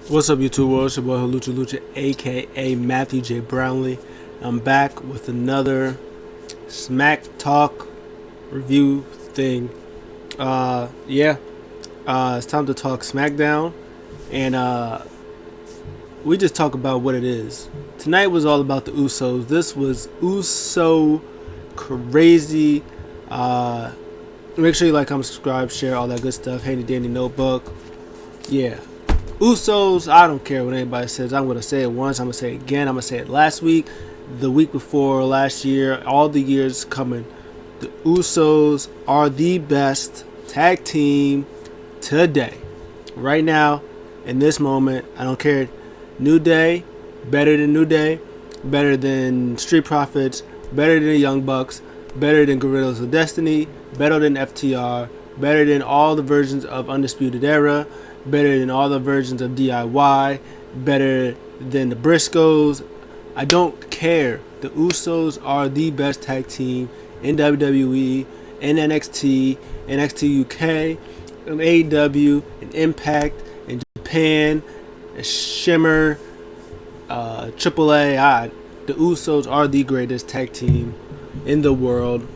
What's up, YouTube world? It's your boy Lucha Lucha, aka Matthew J. Brownlee. I'm back with another Smack Talk review thing. It's time to talk Smackdown, and we just talk about what it is. Tonight was all about the Usos. This was Uso crazy. Make sure you like, comment, subscribe, share, all that good stuff. Handy dandy notebook. Yeah. Usos, I don't care what anybody says. I'm going to say it once. I'm going to say it again. I'm going to say it last week, the week before, last year, all the years coming. The Usos are the best tag team today. Right now, in this moment, I don't care. New Day, better than New Day, better than Street Profits, better than Young Bucks, better than Guerrillas of Destiny, better than FTR, better than all the versions of Undisputed Era, better than all the versions of DIY, better than the Briscoes. I don't care. The Usos are the best tag team in WWE, in NXT, NXT UK, in AEW, in Impact, in Japan, in Shimmer, AAA. The Usos are the greatest tag team in the world,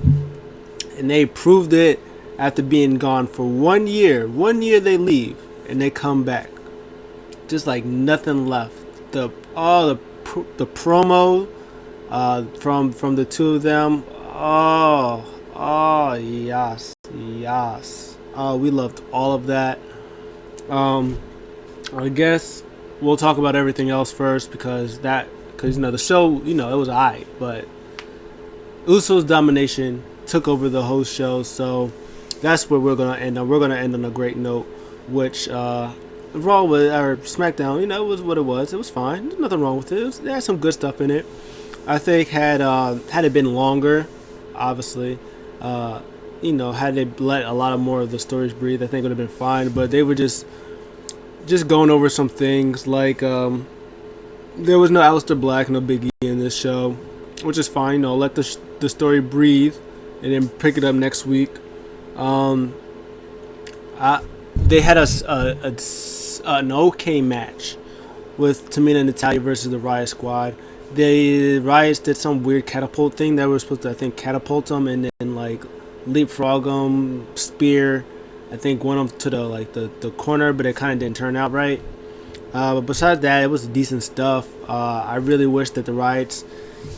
and they proved it after being gone for 1 year. 1 year they leave and they come back, just like nothing left. The promo from the two of them. Yes. We loved all of that. I guess we'll talk about everything else first because the show, it was alright, but Usos domination took over the whole show, so that's where we're gonna end on. We're gonna end on a great note, which Raw with our SmackDown, it was what it was. It was fine. There's nothing wrong with it. There had some good stuff in it. I think had it been longer, obviously, had they let a lot of more of the stories breathe, I think it would have been fine. But they were just going over some things like there was no Aleister Black, no Big E in this show, which is fine. Let the story breathe and then pick it up next week. They had an okay match with Tamina and Natalya versus the Riot Squad. The Riots did some weird catapult thing that was supposed to, I think, catapult them and then leapfrog them, spear. I think one of them to the corner, but it kind of didn't turn out right. But besides that, it was decent stuff. I really wish that the Riots,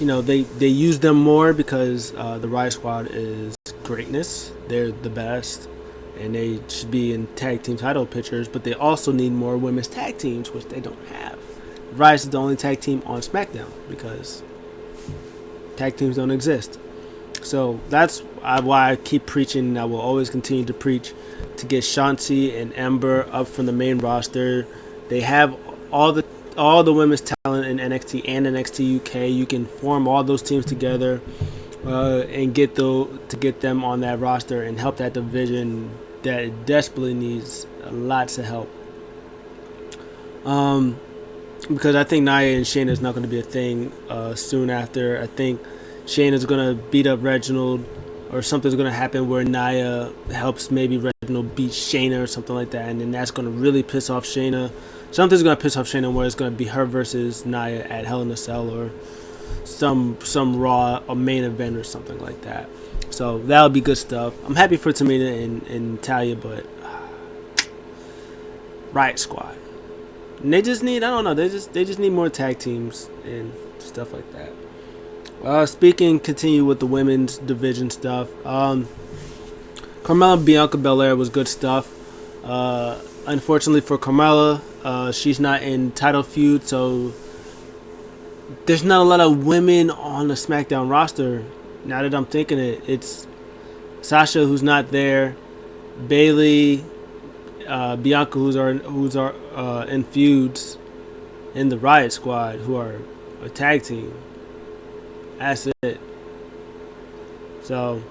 they used them more because the Riot Squad is greatness. They're the best, and they should be in tag team title pictures, but they also need more women's tag teams, which they don't have. Riot is the only tag team on SmackDown because tag teams don't exist. So that's why I keep preaching, and I will always continue to preach, to get Shanti and Ember up from the main roster. They have all the women's talent in NXT and NXT UK. You can form all those teams together and get them on that roster and help that division that desperately needs lots of help. Because I think Nia and Shayna is not going to be a thing soon after. I think Shayna's going to beat up Reginald, or something's going to happen where Nia helps maybe Reginald beat Shayna or something like that, and then that's going to really piss off Shayna. Something's going to piss off Shayna where it's going to be her versus Nia at Hell in a Cell or some Raw or main event or something like that. So that'll be good stuff. I'm happy for Tamina and Natalya, but Riot Squad. And they just need, I don't know, they just need more tag teams and stuff like that. Continue with the women's division stuff. Carmella Bianca Belair was good stuff. Unfortunately for Carmella, she's not in title feud, so there's not a lot of women on the SmackDown roster. Now that I'm thinking it, it's Sasha who's not there, Bayley, Bianca who's in feuds in the Riot Squad, who are a tag team. That's it. So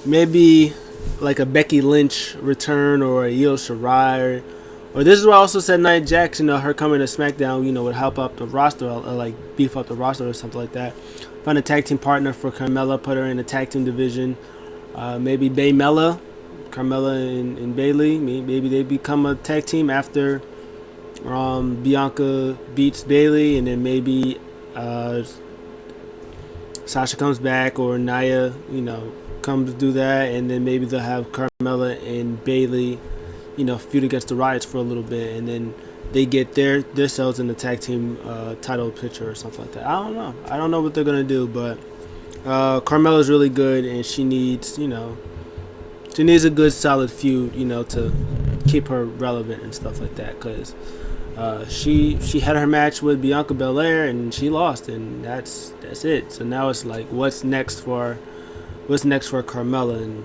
maybe like a Becky Lynch return or a Io Shirai, or this is why I also said Nia Jax, her coming to SmackDown, would help up the roster, or beef up the roster or something like that. Find a tag team partner for Carmella, put her in the tag team division. Maybe Baymella, Carmella and Bayley. Maybe they become a tag team after Bianca beats Bayley, and then maybe Sasha comes back, or Nia, comes do that, and then maybe they'll have Carmella and Bayley, feud against the Riots for a little bit, and then they get themselves in the tag team title picture or something like that. I don't know. I don't know what they're gonna do, but Carmella's really good, and she needs a good solid feud, to keep her relevant and stuff like that, because she had her match with Bianca Belair and she lost, and that's it. So now it's like, what's next for Carmella, and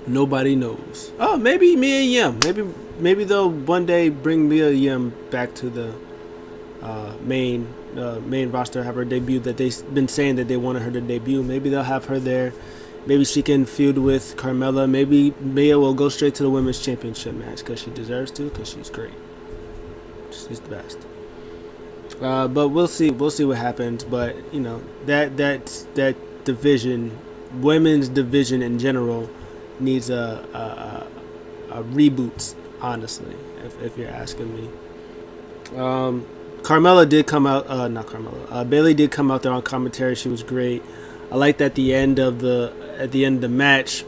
nobody knows. Oh, maybe Mia Yim. Maybe they'll one day bring Mia Yim back to the main roster, have her debut, that they've been saying that they wanted her to debut. Maybe they'll have her there. Maybe she can feud with Carmella. Maybe Mia will go straight to the women's championship match, because she deserves to, because she's great. She's the best. But we'll see what happens. But that division, women's division in general, needs a reboot. Honestly, if you're asking me. Carmella did come out. Not Carmella. Bayley did come out there on commentary. She was great. I liked at the end of the match,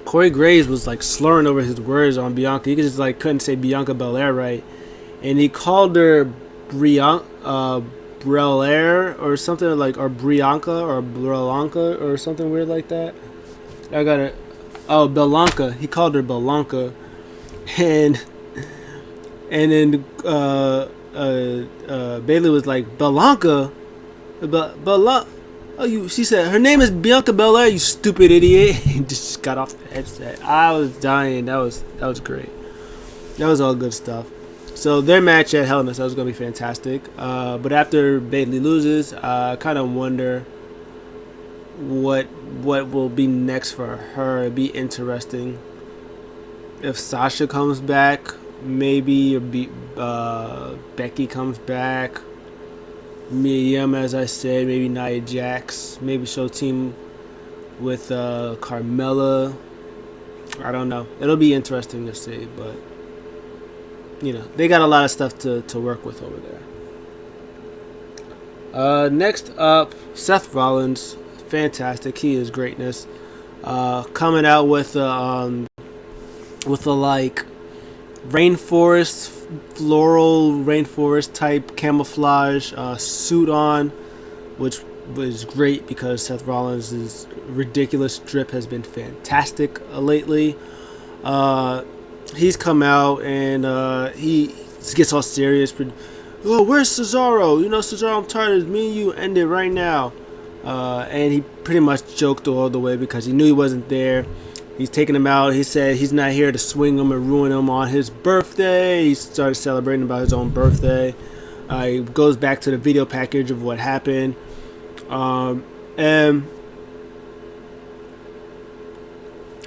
Corey Graves was like slurring over his words on Bianca. He just couldn't say Bianca Belair right, and he called her Belair or something, or Brianca or Blanca or something weird like that. I got it. Oh, Belanca. He called her Belanca, and then Bayley was like, Belanca, Belanca. Oh, she said her name is Bianca Belair. You stupid idiot! He just got off the headset. I was dying. That was great. That was all good stuff. So their match at Hell in a Cell is gonna be fantastic. But after Bayley loses, I kind of wonder what will be next for her. It'd be interesting if Sasha comes back, maybe, or Becky comes back. Mia Yim, as I said, maybe Nia Jax, maybe she'll team with Carmella. I don't know. It'll be interesting to see, but they got a lot of stuff to work with over there. Next up, Seth Rollins, fantastic. He is greatness. Coming out with a floral rainforest type camouflage suit on, which was great because Seth Rollins' ridiculous drip has been fantastic lately. He's come out and he gets all serious. Oh, where's Cesaro? Cesaro, I'm tired of me and you. End it right now. And he pretty much joked all the way because he knew he wasn't there. He's taking him out. He said he's not here to swing him and ruin him on his birthday. He started celebrating about his own birthday. He goes back to the video package of what happened. And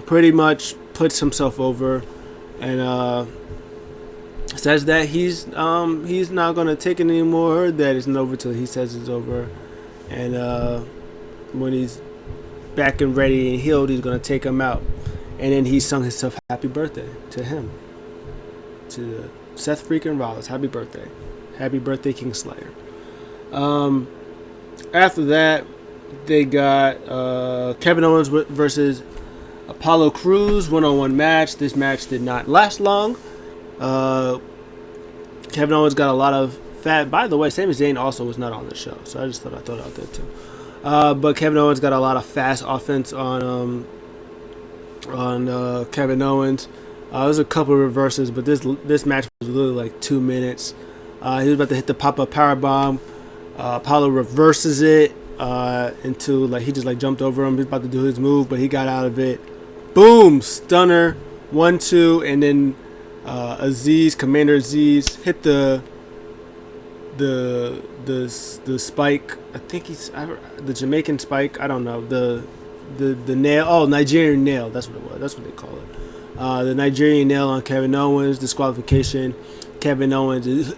pretty much puts himself over and says that he's not going to take it anymore, that it's not over till he says it's over. And when he's back and ready and healed, he's going to take him out. And then he sung himself happy birthday to him. To Seth freaking Rollins. Happy birthday. Happy birthday, Kingslayer. After that, they got Kevin Owens versus Apollo Crews, one-on-one match. This match did not last long. Kevin Owens got a lot of fat. By the way, Sami Zayn also was not on the show, so I just thought I'd throw it out there too. But Kevin Owens got a lot of fast offense on Kevin Owens. There's a couple of reverses, but this match was literally like 2 minutes. He was about to hit the pop-up powerbomb. Apollo reverses it into he just jumped over him. He was about to do his move, but he got out of it. Boom! Stunner. 1-2, and then Commander Aziz hit the spike. I think the Jamaican spike. I don't know the nail. Oh, Nigerian nail. That's what it was. That's what they call it. The Nigerian nail on Kevin Owens. Disqualification. Kevin Owens is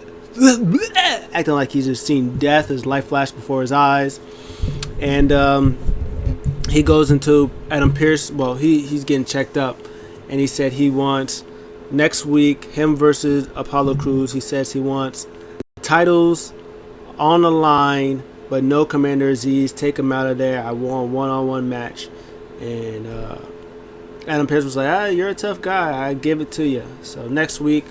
acting like he's just seen death. His life flashed before his eyes, and he goes into Adam Pearce. Well, he's getting checked up, and he said he wants next week, him versus Apollo Crews. He says he wants titles on the line, but no Commander Aziz. Take him out of there. I want a one-on-one match. And Adam Pearce was like, you're a tough guy. I give it to you. So next week,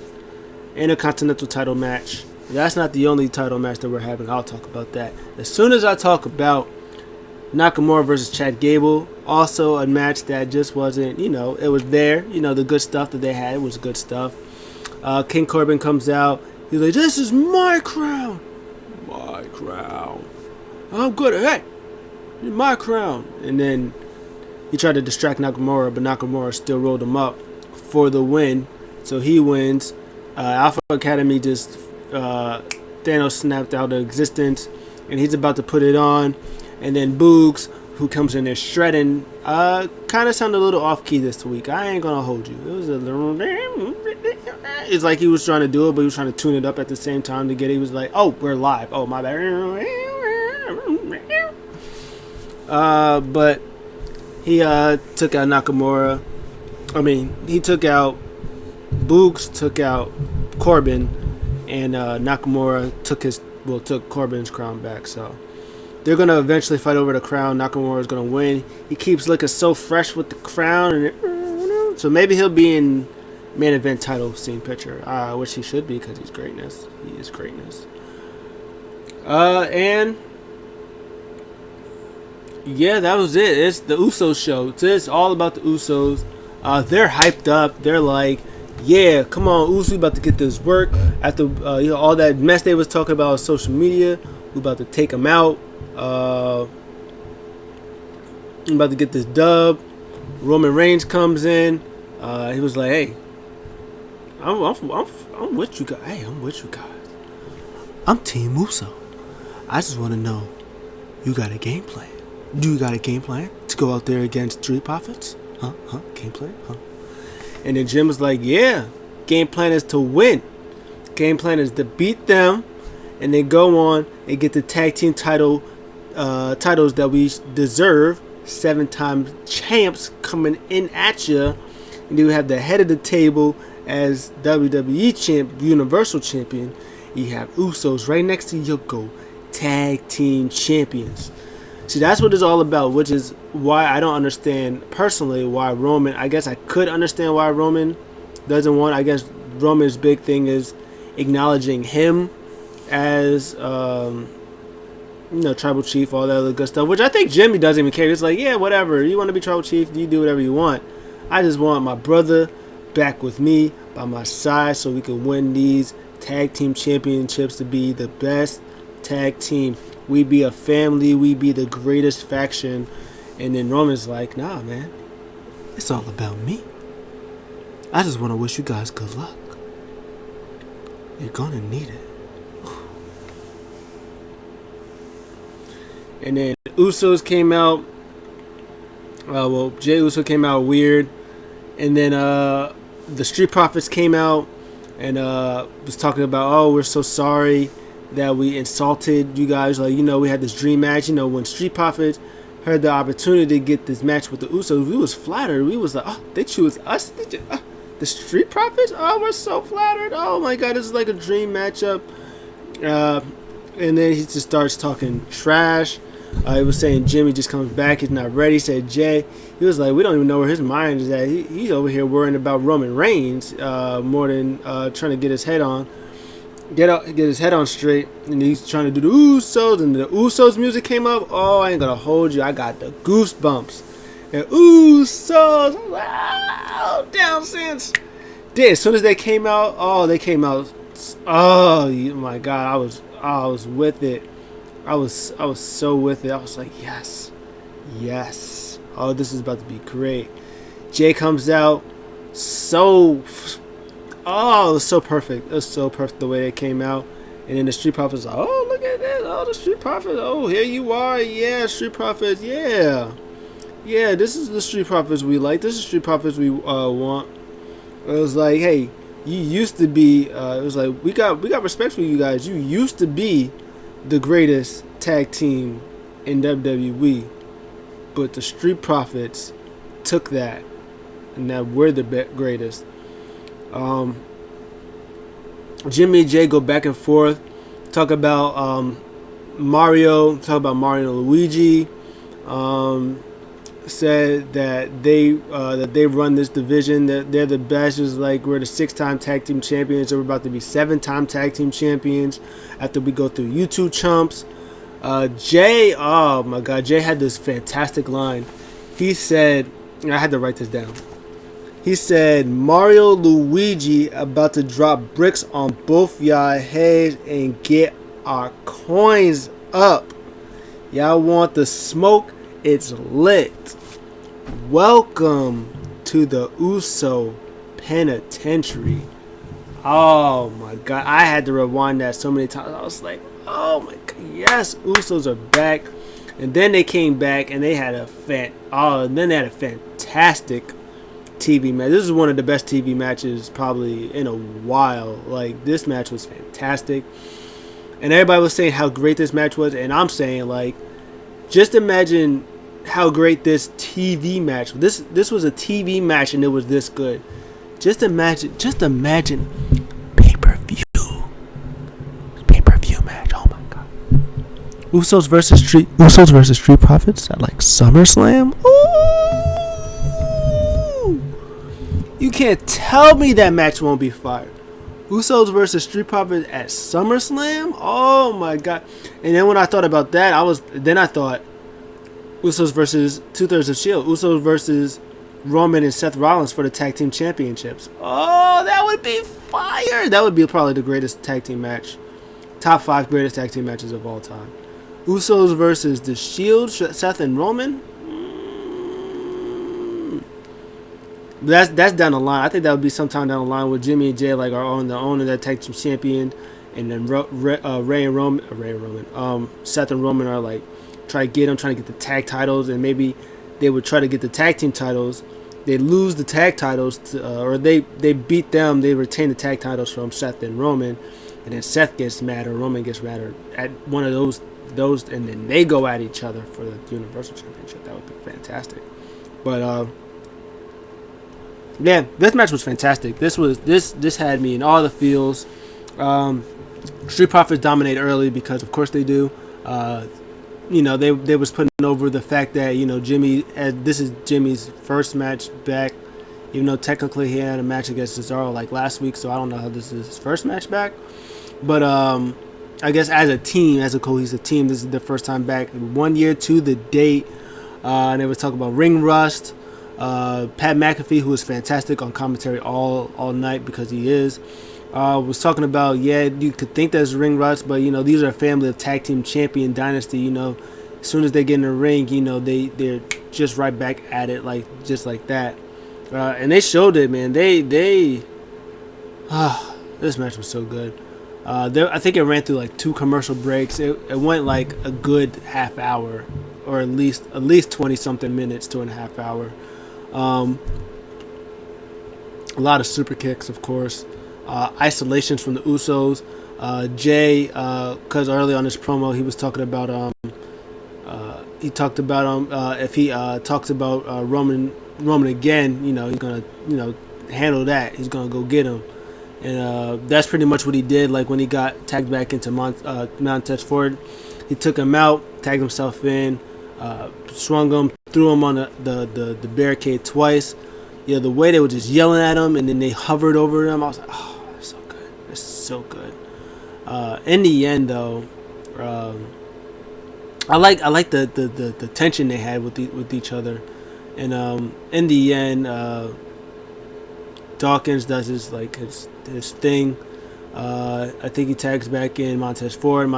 Intercontinental title match. That's not the only title match that we're having. I'll talk about that as soon as I talk about Nakamura versus Chad Gable. Also a match that just wasn't, it was there. The good stuff that they had, it was good stuff. King Corbin comes out. He's like, this is my crown. My crown. I'm good. Hey, my crown. And then he tried to distract Nakamura, but Nakamura still rolled him up for the win. So he wins. Alpha Academy just Thanos snapped out of existence, and he's about to put it on. And then Boogs, who comes in there shredding, kind of sounded a little off key this week. I ain't gonna hold you. It was a little. It's like he was trying to do it, but he was trying to tune it up at the same time to get it. He was like, "Oh, we're live. Oh, my bad." But he took out Nakamura. He took out Boogs, took out Corbin, and Nakamura took Corbin's crown back. So they're gonna eventually fight over the crown. Nakamura is gonna win. He keeps looking so fresh with the crown, and so maybe he'll be in main event title scene picture, which he should be because he's greatness. He is greatness. And yeah, that was it. It's the Usos show. It's all about the Usos. They're hyped up. They're like, yeah, come on, Usos, we about to get this work. After all that mess they was talking about on social media, we about to take them out. I'm about to get this dub. Roman Reigns comes in. He was like, hey, I'm with you guys. Hey, I'm with you guys. I'm Team Uso. I just want to know, you got a game plan? Do you got a game plan to go out there against Street Profits? Huh? Game plan? Huh? And then Jim was like, yeah, game plan is to win. Game plan is to beat them and then go on and get the tag team titles that we deserve. 7-time champs coming in at you. And then we have the head of the table as WWE champ, Universal champion. You have Usos right next to Yoko, tag team champions. See, that's what it's all about, which is why I don't understand personally why Roman. I guess I could understand why Roman doesn't want. I guess Roman's big thing is acknowledging him as tribal chief, all that other good stuff, which I think Jimmy doesn't even care. It's like, yeah, whatever, you want to be tribal chief, you do whatever you want. I just want my brother back with me by my side so we can win these tag team championships to be the best tag team. We be a family, we be the greatest faction. And then Roman's like, nah, man, it's all about me. I just want to wish you guys good luck. You're gonna need it. And then Usos came out. Jey Uso came out weird. And then the Street Profits came out and was talking about, oh, we're so sorry that we insulted you guys. Like, we had this dream match. When Street Profits heard the opportunity to get this match with the Usos, we was flattered. We was like, oh, they choose us? The Street Profits? Oh, we're so flattered. Oh, my God, this is like a dream matchup. And then he just starts talking trash. He was saying Jimmy just comes back. He's not ready. He said Jay. He was like, we don't even know where his mind is at. He's over here worrying about Roman Reigns more than trying to get his head on. Get his head on straight. And he's trying to do the Usos. And the Usos music came up. Oh, I ain't going to hold you. I got the goosebumps. And Usos. Oh, down since. As soon as they came out. Oh, they came out. Oh, my God. I was with it. I was so with it. I was like, yes. Oh, this is about to be great. Jay comes out. It was so perfect. It was so perfect the way they came out. And then the Street Profits, oh, look at this. Oh, the Street Profits. Oh, here you are. Yeah, Street Profits. Yeah, this is the Street Profits we like. This is Street Profits we want. It was like, hey, you used to be. It was like, we got respect for you guys. You used to be the greatest tag team in WWE, but the Street Profits took that, and now we're the greatest. Jimmy and Jay go back and forth, talk about Mario, and Luigi. Said that they run this division, that they're the best. Is like we're the 6-time tag team champions, so we're about to be 7-time tag team champions after we go through YouTube chumps. Jay, oh my god, Jay had this fantastic line. He said, I had to write this down. He said, Mario Luigi about to drop bricks on both y'all heads and get our coins up. Y'all want the smoke? It's lit. Welcome to the Uso Penitentiary. Oh my god, I had to rewind that so many times. I was like, oh my god, yes, Usos are back. And then they came back and they had a fantastic TV match. This is one of the best TV matches probably in a while. Like, this match was fantastic. And everybody was saying how great this match was, and I'm saying, like, just imagine how great this TV match. This was a TV match and it was this good. Just imagine pay-per-view match. Oh my god. Usos versus Street Profits at like SummerSlam. Ooh! You can't tell me that match won't be fired. Usos versus Street Profits at SummerSlam. Oh my god! And then when I thought about that, I thought Usos versus 2/3 of Shield. Usos versus Roman and Seth Rollins for the tag team championships. Oh, that would be fire! That would be probably the greatest tag team match. Top 5 greatest tag team matches of all time. Usos versus the Shield, Seth and Roman. That's down the line. I think that would be sometime down the line with Jimmy and Jay like are on the owner that tag team champion, and then Seth and Roman are like trying to get the tag titles, and maybe they would try to get the tag team titles. They lose the tag titles, or they beat them. They retain the tag titles from Seth and Roman, and then Seth gets mad or Roman gets mad or at one of those, and then they go at each other for the Universal Championship. That would be fantastic. But yeah, this match was fantastic. This had me in all the feels. Street Profits dominate early because of course they do. They was putting over the fact that Jimmy. This is Jimmy's first match back, even though technically he had a match against Cesaro like last week. So I don't know how this is his first match back. But I guess as a team, as a cohesive team, this is the first time back in 1 year to the date. And they was talking about ring rust. Pat McAfee, who was fantastic on commentary all night because he is, was talking about, you could think there's ring rust, but these are a family of tag team champion dynasty. As soon as they get in the ring, they're just right back at it, just like that. And they showed it, man. This match was so good. I think it ran through like 2 commercial breaks. It went like a good half hour, or at least 20 something minutes to a half hour. A lot of super kicks, of course. Isolations from the Usos. Jay, because early on this promo he was talking about if he talks about Roman again, he's gonna handle that. He's gonna go get him, and that's pretty much what he did. Like when he got tagged back into Montez Ford, he took him out, tagged himself in, swung him, threw him on the barricade twice. The way they were just yelling at him, and then they hovered over him. I was like, oh, that's so good. That's so good. In the end, though, I like the tension they had with each other, and in the end, Dawkins does his thing. I think he tags back in Montez Ford.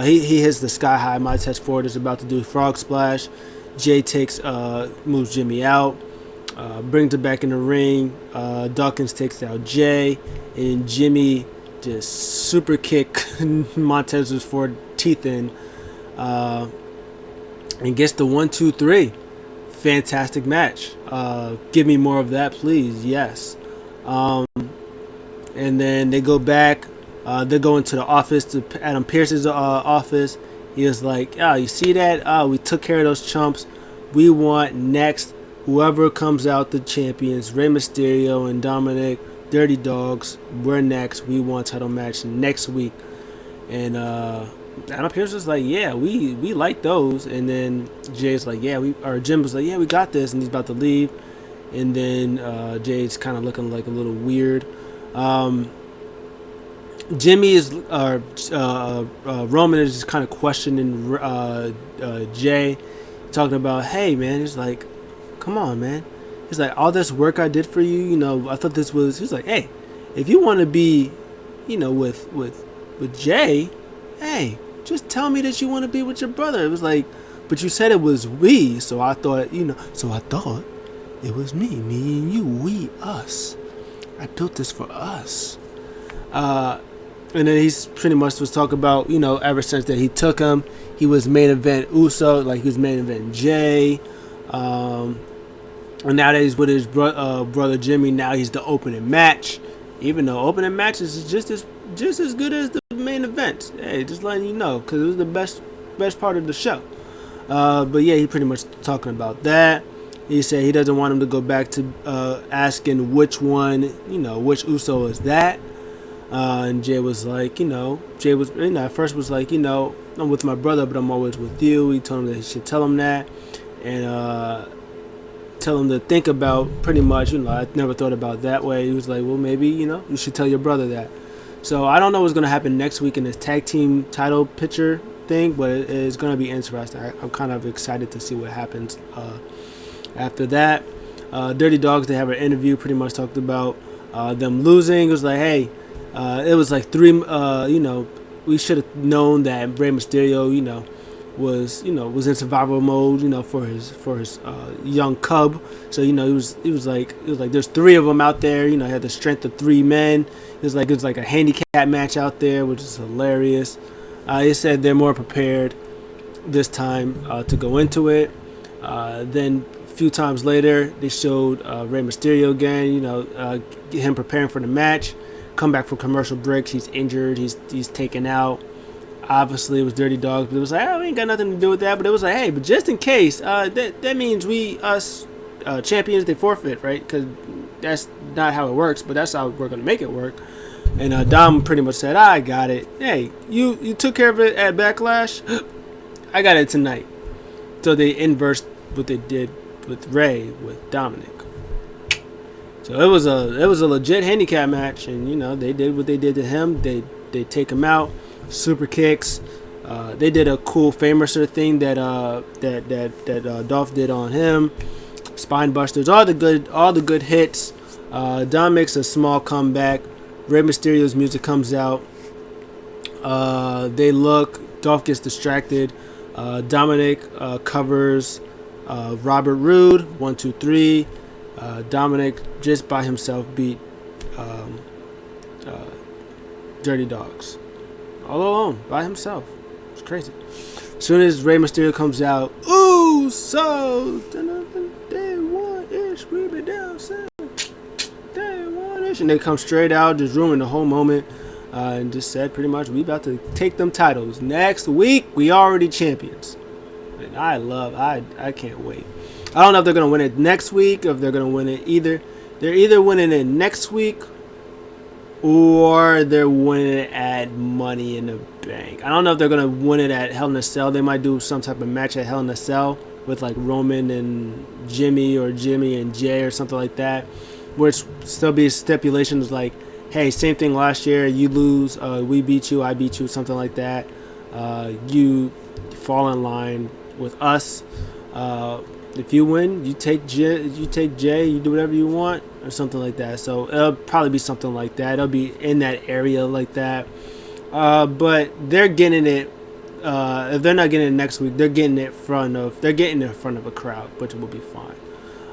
He hits the sky high. Montez Ford is about to do a frog splash. Jay moves Jimmy out, brings it back in the ring. Dawkins takes out Jay, and Jimmy just super kick Montez Ford teeth in, and gets the 1-2-3. Fantastic match. Give me more of that, please. Yes. And then they go back. They go into the office, to Adam Pearce's office. He was like, you see that? We took care of those chumps. We want next whoever comes out the champions, Rey Mysterio and Dominic, Dirty Dogs, we're next. We want title match next week. And Adam Pearce was like, yeah, we like those. And then Jay's like, yeah, Jim was like, yeah, we got this. And he's about to leave. And then Jay's kind of looking like a little weird. Jimmy is, Roman is just kind of questioning Jay, talking about, hey, man, he's like, come on, man. He's like, all this work I did for you, you know, I thought this was, he's like, hey, if you want to be, you know, with Jay, hey, just tell me that you want to be with your brother. It was like, but you said it was we, so I thought, you know, it was me and you, we, us. I built this for us. And then he's pretty much was talking about, you know, ever since that he took him, he was main event Uso, like he was main event Jay. And now that he's with his brother Jimmy, now he's the opening match. Even though opening matches is just as good as the main event. Hey, just letting you know, because it was the best part of the show. But yeah, he pretty much talking about that. He said he doesn't want him to go back to asking which one, you know, which Uso is that. And Jay was like, at first was like, you know, I'm with my brother, but I'm always with you. He told him that he should tell him that. And tell him to think about, pretty much, you know, I never thought about it that way. He was like, well, maybe, you know, you should tell your brother that. So I don't know what's going to happen next week in this tag team title picture thing, but it is going to be interesting. I'm kind of excited to see what happens after that. Dirty Dogs, they have an interview, pretty much talked about them losing. It was like, hey, it was like we should have known that Rey Mysterio, you know, was in survival mode, you know, for his young cub. So, you know, it was like there's three of them out there, you know, he had the strength of three men. It was like a handicap match out there, which is hilarious. He said they're more prepared this time to go into it. Then a few times later, they showed Rey Mysterio again, you know, him preparing for the match. Come back from commercial breaks. He's injured. He's taken out. Obviously, it was Dirty Dogs, but it was like, we ain't got nothing to do with that. But it was like, hey, but just in case, that means us champions, they forfeit, right? Because that's not how it works, but that's how we're going to make it work. And Dom pretty much said, I got it. Hey, you took care of it at Backlash. I got it tonight. So they inversed what they did with Ray with Dominic. So it was a legit handicap match, and you know they did what they did to him. They take him out, super kicks. They did a cool Famerser thing that Dolph did on him, spine busters, all the good hits. Dom makes a small comeback. Rey Mysterio's music comes out. They look. Dolph gets distracted. Dominic covers Robert Roode. 1, 2, 3. Dominic just by himself beat Dirty Dogs. All alone, by himself. It's crazy. As soon as Rey Mysterio comes out, ooh, so day one-ish, we be down, son. Day one-ish. And they come straight out, just ruining the whole moment. And just said pretty much, we about to take them titles. Next week, we already champions. And I can't wait. I don't know if they're going to win it next week or if they're going to win it either. They're either winning it next week or they're winning it at Money in the Bank. I don't know if they're going to win it at Hell in a Cell. They might do some type of match at Hell in a Cell with like Roman and Jimmy or Jimmy and Jay or something like that. Which still be stipulations like, hey, same thing last year. You lose, we beat you, I beat you, something like that. You fall in line with us. If you win, you take Jay, you do whatever you want, or something like that. So it'll probably be something like that. It'll be in that area like that. But they're getting it. If they're not getting it next week, they're getting it in front of a crowd, which will be fine.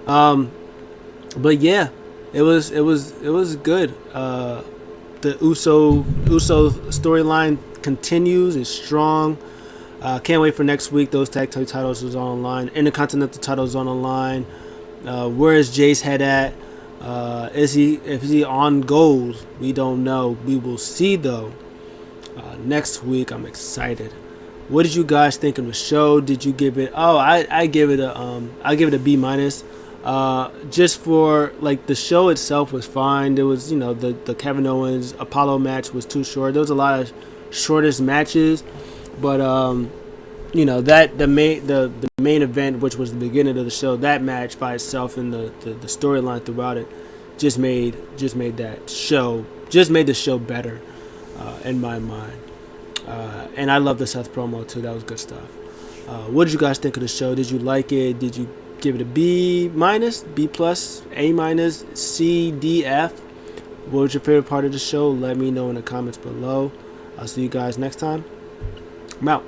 But yeah, it was good. The Uso storyline continues. It's strong. Can't wait for next week. Those tag team titles is on the line. Intercontinental titles on the line. Where is Jay's head at? Is he on gold? We don't know. We will see though. Next week, I'm excited. What did you guys think of the show? Did you give it? Oh, I give it a B minus. Just for like the show itself was fine. There was the Kevin Owens Apollo match was too short. There was a lot of shortest matches, but that the main event, which was the beginning of the show, that match by itself and the storyline throughout it just made the show better in my mind. And I love the Seth promo too. That was good stuff. What did you guys think of the show? Did you like it? Did you give it a B minus, B plus, A minus, C, D, F? What was your favorite part of the show? Let me know in the comments below. I'll see you guys next time. I'm out.